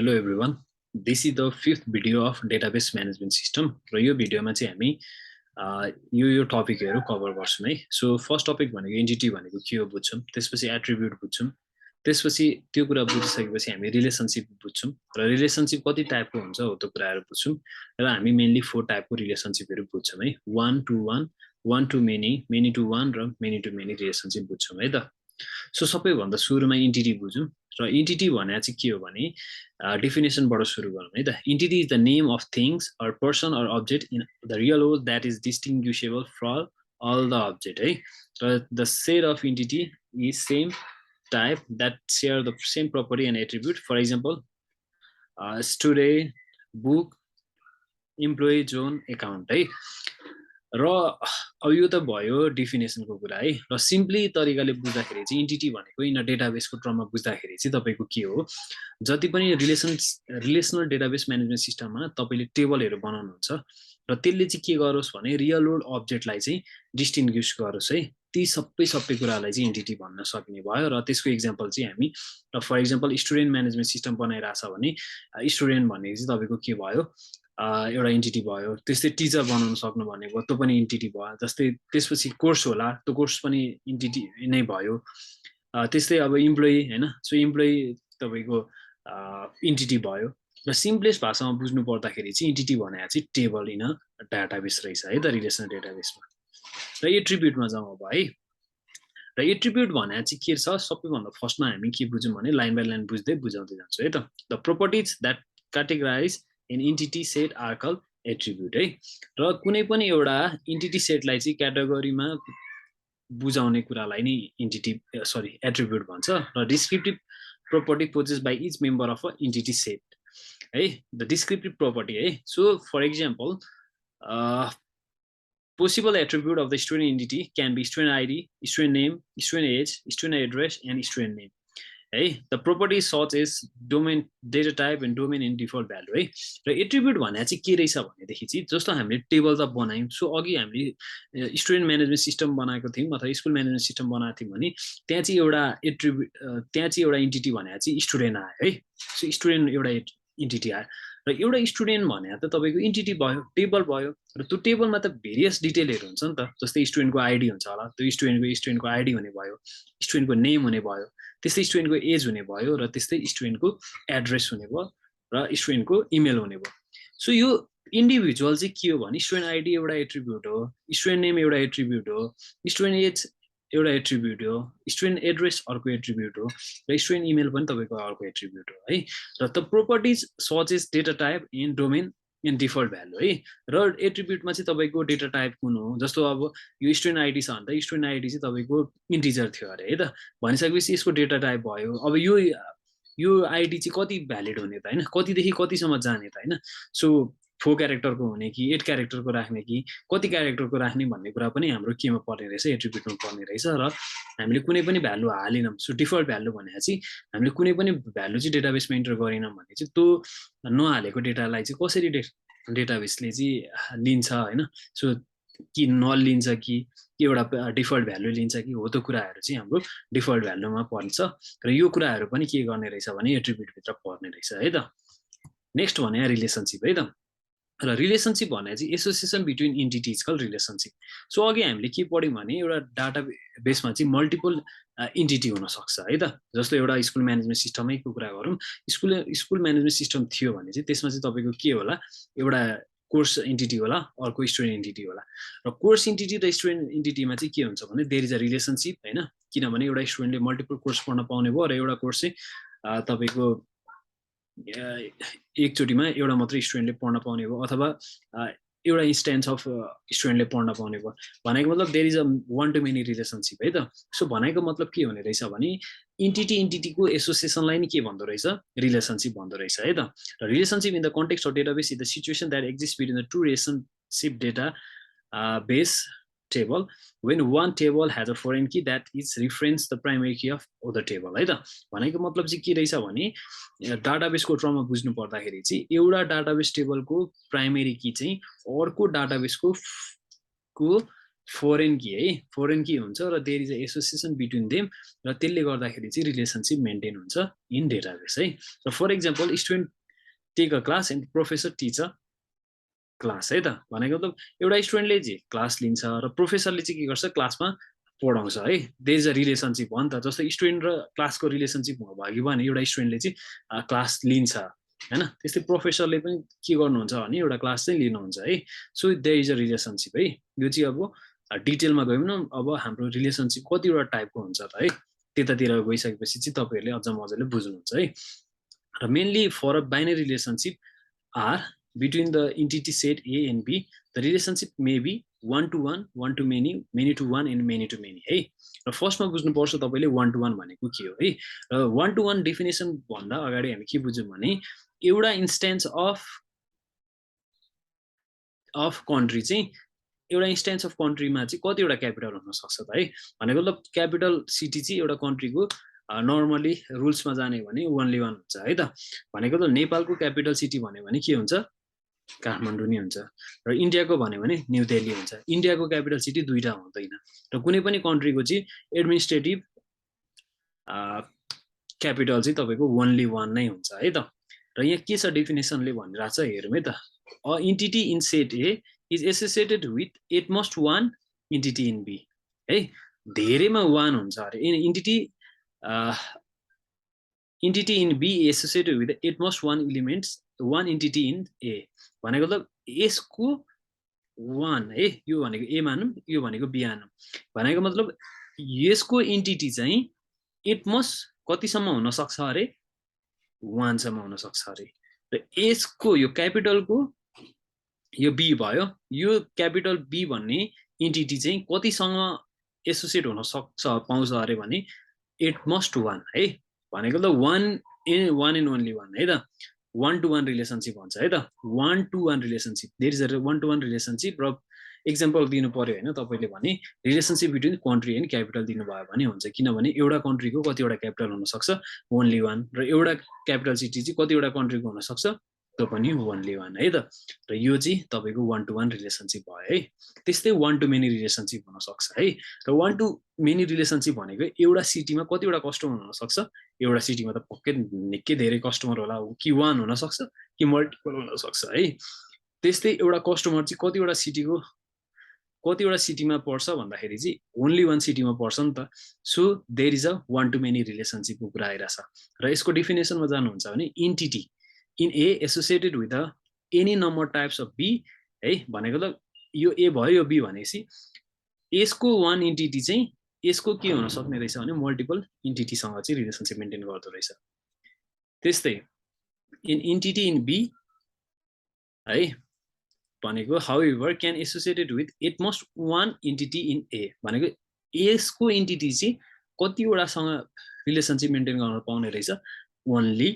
Hello everyone. This is the fifth video of database management system. र यो भिडियोमा चाहिँ हामी यो टपिकहरु कभर गर्छौं है. सो फर्स्ट टपिक भनेको एन्टिटी भनेको के हो बुझ्छौं. त्यसपछि एट्रिब्युट बुझ्छौं. त्यसपछि त्यो कुरा बुझिसकेपछि हामी रिलेशनशिप बुझ्छौं र रिलेशनशिप कति टाइपको हुन्छ हो त्यो कुराहरु बुझ्छौं र हामी मेनली 4 टाइपको रिलेशनशिपहरु बुझ्छौं है. 1 to 1, 1 to many, many to 1 र many to many रिलेशनशिप बुझ्छौं है त. सो सबैभन्दा सुरुमा एन्टिटी बुझौं र एन्टिटी भने चाहिँ के हो भने डेफिनेसनबाट सुरु गरौँ है त. Entity is the name of things or person or object in the real world that is distinguishable from all the object है. र the set of entity is same type that share the same property and attribute. For example student, book, employee, John, account है. र अब यो त भयो डेफिनेसनको कुरा है. र सिम्पली तरिकाले बुझ्दाखेरि चाहिँ एन्टिटी भनेको इन डेटाबेसको टर्ममा बुझ्दाखेरि चाहिँ तपाईको के हो, जति पनि रिलेसनल डेटाबेस म्यानेजमेन्ट सिस्टममा तपाईले टेबलहरु बनाउनुहुन्छ र त्यसले चाहिँ के गरोस् भने रियल वर्ल्ड अब्जेक्टलाई चाहिँ डिस्टिंग्विश गरोस् है. ती सबै कुरालाई चाहिँ एन्टिटी भन्न सकिने भयो. र त्यसको एक्जाम्पल चाहिँ हामी for example student management system बनाइराछ भने स्टुडेन्ट भनेको चाहिँ तपाईको के भयो, एउटा एन्टिटी भयो. त्यस्तै टिचर बनाउन सक्नु भनेको त्यो पनि एन्टिटी भयो. जस्तै त्यसपछि कोर्स होला, त्यो कोर्स पनि एन्टिटी नै भयो. त्यस्तै अब इम्प्लोइ हैन, सो इम्प्लोइ तपाईको एन्टिटी भयो. र सिम्पलेस्ट भाषामा बुझ्नु पर्दाखेरि चाहिँ एन्टिटी भनेको चाहिँ टेबल इन डाटाबेस रहेछ है त, रिलेसनल डेटाबेसमा. र एट्रिब्युटमा जाउँ अब है. र एट्रिब्युट भनेको चाहिँ के छ, सबैभन्दा फर्स्टमा हामी के बुझौँ भने लाइन बाइ लाइन बुझ्दै बुझाउँदै जान्छौँ है त. The properties that categorize an entity set are called attribute है. र कुनै पनि एउटा एन्टिटी सेटलाई चाहिँ क्याटेगोरीमा बुझाउने कुरालाई नै एट्रिब्युट भन्छ. र descriptive property possessed by each member of a entity set है. द डिस्क्रिप्टिभ प्रोपर्टी है. So for example possible attribute of the student entity can be student ID, student name, student age, student address and student name है. The property such as domain, data type and domain in default value है. र attribute भने चाहिँ के रहेछ भनेदेखि चाहिँ जस्तो हामीले टेबल त बनायौँ. सो अघि हामीले स्टुडेन्ट म्यानेजमेन्ट सिस्टम बनाएको थियौँ अथवा स्कुल म्यानेजमेन्ट सिस्टम बनाएको थियौँ भने त्यहाँ चाहिँ एउटा एन्टिटी भनेको चाहिँ स्टुडेन्ट आयो है. सो स्टुडेन्ट एउटा एन्टिटी आयो र एउटा स्टुडेन्ट भने त तपाईको एन्टिटी भयो, टेबल भयो. र त्यो टेबलमा त भेरियस डिटेलहरु हुन्छ नि त. जस्तै स्टुडेन्टको आइडी हुन्छ होला, त्यो स्टुडेन्टको आइडी हुने भयो, स्टुडेन्टको नेम हुने भयो, त्यस्तै स्टुडेन्टको एज हुने भयो, र त्यस्तै स्टुडेन्टको एड्रेस हुने भयो, र स्टुडेन्टको इमेल हुने भयो. सो यो इन्डिभिजुअल चाहिँ के हो भने स्टुडेन्ट आइडी एउटा एट्रिब्युट हो, स्टुडेन्ट नेम एउटा एट्रिब्युट हो, स्टुडेन्ट एज एउटा एट्रिब्युट हो, स्टुडेन्ट एड्रेस अर्को एट्रिब्युट हो, र स्टुडेन्ट इमेल पनि तपाईको अर्को एट्रिब्युट हो है. र the properties such as data type and domain in default value है. र एट्रिब्युटमा चाहिँ तपाईको डेटा टाइप कुन हो, जस्तो अब यो स्टुडेन्ट आइडी छ भने त स्टुडेन्ट आइडी चाहिँ तपाईको इन्टिजर थियो अरे है त. भनिसकेपछि यसको डेटा टाइप भयो. अब यो आइडी चाहिँ कति भ्यालिड हुने त हैन, कतिदेखि कतिसम्म जाने त हैन. सो 4 क्यारेक्टरको हुने कि 8 क्यारेक्टरको राख्ने कि कति क्यारेक्टरको राख्ने भन्ने कुरा पनि हाम्रो केमा पर्ने रहेछ, एट्रिब्युटमा पर्ने रहेछ. र हामीले कुनै पनि भ्यालु हालेनौँ. सो डिफल्ट भ्यालु भनेको चाहिँ हामीले कुनै पनि भ्यालु चाहिँ डेटाबेसमा इन्टर गरेनौँ भने चाहिँ त्यो नहालेको डेटालाई चाहिँ कसरी डेटाबेसले चाहिँ लिन्छ हैन. सो कि नल लिन्छ कि एउटा डिफल्ट भ्यालु लिन्छ कि हो, त्यो कुराहरु चाहिँ हाम्रो डिफल्ट भ्यालुमा पर्छ. र यो कुराहरु पनि के गर्ने रहेछ भने एट्रिब्युट भित्र पर्ने रहेछ है त. नेक्स्ट भने रिलेसनशिप है त. र रिलेसनशिप भने चाहिँ association between entities called relationship. So अघि हामीले के पढ्यौँ भने एउटा डाटाबेसमा चाहिँ मल्टिपल एन्टिटी हुन सक्छ है त. जस्तो एउटा स्कुल म्यानेजमेन्ट सिस्टमैको कुरा गरौँ. स्कुल म्यानेजमेन्ट सिस्टम थियो भने चाहिँ त्यसमा चाहिँ तपाईको के होला, एउटा कोर्स एन्टिटी होला, अर्को स्टुडेन्ट एन्टिटी होला. र कोर्स एन्टिटी र स्टुडेन्ट एन्टिटीमा चाहिँ के हुन्छ भने देयर इज अ रिलेसनशिप हैन. किनभने एउटा स्टुडेन्टले मल्टिपल कोर्स पढ्न पाउने भयो र एउटा कोर्स चाहिँ तपाईको एकचोटीमा एउटा मात्रै स्टुडेन्टले पढ्न पाउने भयो, अथवा एउटा इन्स्टेन्स अफ स्टुडेन्टले पढ्न पाउने भयो. भनेको मतलब there is a one to many relationship है त. सो भनेको मतलब के हुने रहेछ भने एन्टिटीको एसोसिएसनलाई नै के भन्दो रहेछ, रिलेसनशिप भन्दो रहेछ है त. र relationship in the context of database is the situation that exist between the two relationship database table when one table has a foreign key that is reference the primary key of other table है त. भनेको मतलब चाहिँ के रहेछ भने डाटाबेसको टर्ममा बुझ्नु पर्दाखेरि चाहिँ एउटा डाटाबेस टेबलको प्राइमेरी की चाहिँ अर्को डाटाबेसको foreign key है foreign key हुन्छ र there is a association between them र त्यसले गर्दाखेरि चाहिँ रिलेसनशिप मेन्टेन हुन्छ इन डेटाबेस है र for example student take a class and professor teach a class है त भनेको मतलब एउटा स्टुडेन्टले चाहिँ क्लास लिन्छ र प्रोफेसरले चाहिँ के गर्छ क्लासमा पढाउँछ है देयर इज अ रिलेसनशिप हो नि त जस्तो स्टुडेन्ट र क्लासको रिलेसनशिप भयो भने एउटा स्टुडेन्टले चाहिँ क्लास लिन्छ हैन त्यस्तै प्रोफेसरले पनि के गर्नुहुन्छ भने एउटा क्लास चाहिँ लिनुहुन्छ है so there is a relationship है यो चाहिँ अब डिटेलमा गयौँ न अब हाम्रो रिलेसनशिप कतिवटा टाइपको हुन्छ त है त्यतातिर गइसकेपछि चाहिँ तपाईहरुले अझ मजाले बुझ्नुहुन्छ है र mainly for a binary relationship are between the entity set A and B, the relationship may be one to one, one to many, many to one, and many to many. है र फर्स्टमा बुझ्नुपर्छ तपाईले one to one भनेको के हो है र one to one डेफिनेसन भन्दा अगाडि हामी के बुझ्यौं भने एउटा इन्स्टेन्स अफ कन्ट्री चाहिँ एउटा इन्स्टेन्स अफ कन्ट्रीमा चाहिँ कतिवटा क्यापिटल हुन सक्छ त है भनेको मतलब क्यापिटल सिटी चाहिँ एउटा कन्ट्रीको नर्मली रुल्समा जाने भने ओन्ली वान हुन्छ है त भनेको त नेपालको क्यापिटल सिटी भन्यो भने के हुन्छ काठमाडौँ नै हुन्छ र इन्डियाको भन्यो भने न्यू दिल्ली हुन्छ इन्डियाको क्यापिटल सिटी दुईटा हुँदैन र कुनै पनि कन्ट्रीको चाहिँ एडमिनिस्ट्रेटिभ क्यापिटल चाहिँ तपाईको ओन्ली वान नै हुन्छ है त र यहाँ के छ डेफिनेसनले भनिरहेछ हेरौँ है त a entity in set A is associated with at most one entity in B है धेरैमा वान हुन्छ अरे entity in B associated with at most one entity in A भनेको मतलब यसको one है यो भनेको A मानौं यो भनेको B मानौं भनेको मतलब यसको एन्टिटी चाहिँ एट मोस्ट कतिसम्म हुन सक्छ अरे 1 सम्म हुन सक्छ अरे र यसको यो क्यापिटलको यो B भयो यो क्यापिटल B भन्ने एन्टिटी चाहिँ कतिसँग एसोसिएट हुन सक्छ पाउँछ अरे भने एट मोस्ट 1 है भनेको त one and only one है त one to one रिलेसनशिप भन्छ है त one to one relationship there is a one to one relationship र एक्जाम्पल दिनु पर्यो हैन तपाईले भने relationship between country and capital दिनु भयो भने हुन्छ किनभने एउटा कन्ट्रीको कतिवटा क्यापिटल हुन सक्छ ओन्ली वान र एउटा क्यापिटल सिटी चाहिँ कतिवटा कन्ट्रीको हुन सक्छ त्यो पनि ओन्ली वान है त र यो चाहिँ तपाईको one to one रिलेसनशिप भयो है त्यस्तै one to many रिलेसनशिप हुन सक्छ है र one to many रिलेसनशिप भनेको एउटा सिटीमा कतिवटा कस्टमर हुन सक्छ एउटा सिटीमा त पक्कै निकै धेरै कस्टमर होला कि one हुन सक्छ कि मल्टिपल हुन सक्छ है त्यस्तै एउटा कस्टमर चाहिँ कतिवटा सिटीमा पर्छ भन्दाखेरि चाहिँ ओन्ली वान सिटीमा पर्छ नि त so there is a one to many रिलेसनशिपको कुरा आइराछ र यसको डेफिनेसनमा जानुहुन्छ भने entity in A associated with any number types of B है भनेको त यो A भयो यो B भनेपछि यसको one entity चाहिँ यसको के हुन सक्ने रहेछ भने मल्टिपल एन्टिटी सँग चाहिँ रिलेसनशिप मेन्टेन गर्दो रहेछ त्यस्तै in entity in B है भनेको however can associated with at most one entity in A भनेको यसको एन्टिटी चाहिँ कतिवटा सँग रिलेसनशिप मेन्टेन गर्न पाउने रहेछ ओन्ली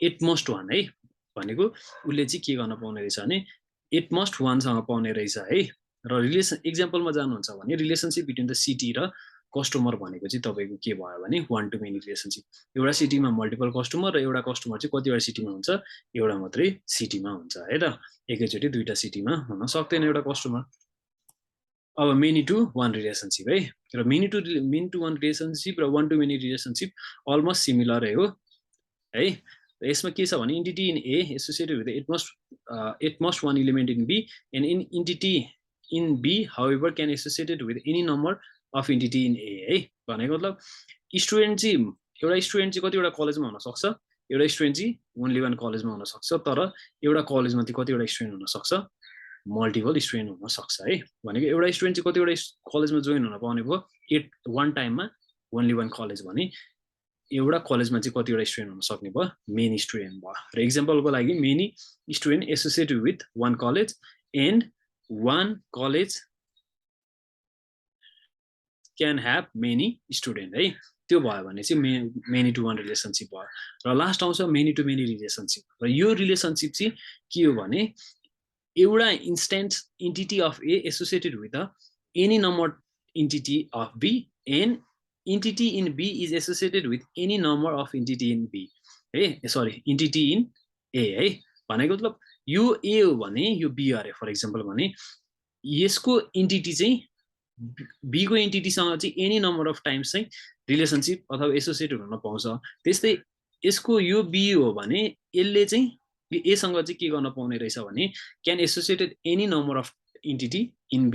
एट मोस्ट वान है भनेको उले चाहिँ के गर्न पाउने रहेछ भने एट मोस्ट वान सँग पाउने रहेछ है र रिलेसन एक्जाम्पलमा जानुहुन्छ भने रिलेसनशिप बिट्विन द सिटी र कस्टमर भनेको चाहिँ तपाईको के भयो भने one to many रिलेसनशिप एउटा सिटीमा मल्टिपल कस्टमर र एउटा कस्टमर चाहिँ कतिवटा सिटीमा हुन्छ एउटा मात्रै सिटीमा हुन्छ है त एकैचोटी दुईटा सिटीमा हुन सक्दैन एउटा कस्टमर अब मेनी टु वान रिलेसनशिप है र मेनी टु वान रिलेसनशिप र one to many relationship almost similar हो है यसमा के छ भने entity in A associated with at most one element in B and in entity in B however can associated with any number of entity in A है भनेको मतलब student चाहिँ एउटा स्टुडेन्ट चाहिँ कतिवटा कलेजमा हुन सक्छ एउटा स्टुडेन्ट चाहिँ ओन्ली वान कलेजमा हुन सक्छ तर एउटा कलेजमा चाहिँ कतिवटा स्टुडेन्ट हुन सक्छ मल्टिपल स्टुडेन्ट हुन सक्छ है भनेको एउटा स्टुडेन्ट चाहिँ कतिवटा कलेजमा जोइन हुन पाउने भयो एट वान टाइममा ओन्ली वान कलेज भने एउटा कलेजमा चाहिँ कतिवटा स्टुडेन्ट हुन सक्ने भयो मेनी स्टुडेन्ट भयो र एक्जाम्पलको लागि many student associated with one college and one college can have many student है त्यो भयो भने चाहिँ मेनी टु वान रिलेसनशिप भयो र लास्ट आउँछ मेनी टु मेनी रिलेसनशिप र यो रिलेसनशिप चाहिँ के हो भने एउटा instance entity of A associated with any number entity of B and entity in B is associated with any number of entity in B है सरी entity in A है भनेको मतलब यो A हो भने यो B अरे फर एक्जाम्पल भने यसको इन्टिटी चाहिँ B को इन्टिटीसँग चाहिँ एनी नम्बर अफ टाइम्स चाहिँ रिलेसनशिप अथवा एसोसिएट हुन पाउँछ त्यस्तै यसको यो B हो भने यसले चाहिँ A सँग चाहिँ के गर्न पाउने रहेछ भने can associated any number of entity in